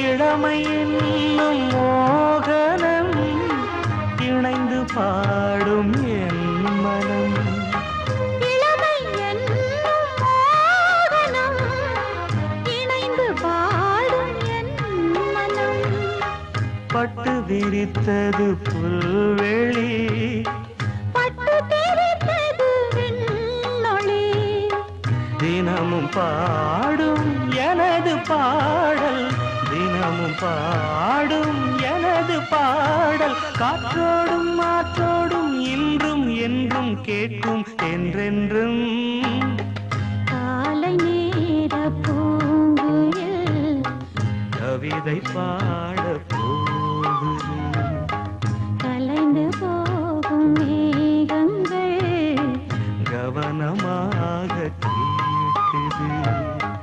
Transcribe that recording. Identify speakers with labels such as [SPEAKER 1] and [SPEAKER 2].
[SPEAKER 1] இளமை என்னும் மோகனம் இணைந்து பாடும் என் மனம்.
[SPEAKER 2] இளமை என்னும் மோகனம் இணைந்து பாடும் என் மனம்.
[SPEAKER 1] பட்டு விரித்தது புல்வெளி,
[SPEAKER 2] பட்டு தெரித்தது விண்ணொளி.
[SPEAKER 1] தினமும் பாடும் எனது பாடல், தினமும் பாடும் எனது பாடல். காற்றோடும் மாற்றோடும் இன்றும் என்றும் கேட்கும் என்றென்றும்.
[SPEAKER 2] காலை நேர பூங்குயில்
[SPEAKER 1] கவிதை பாட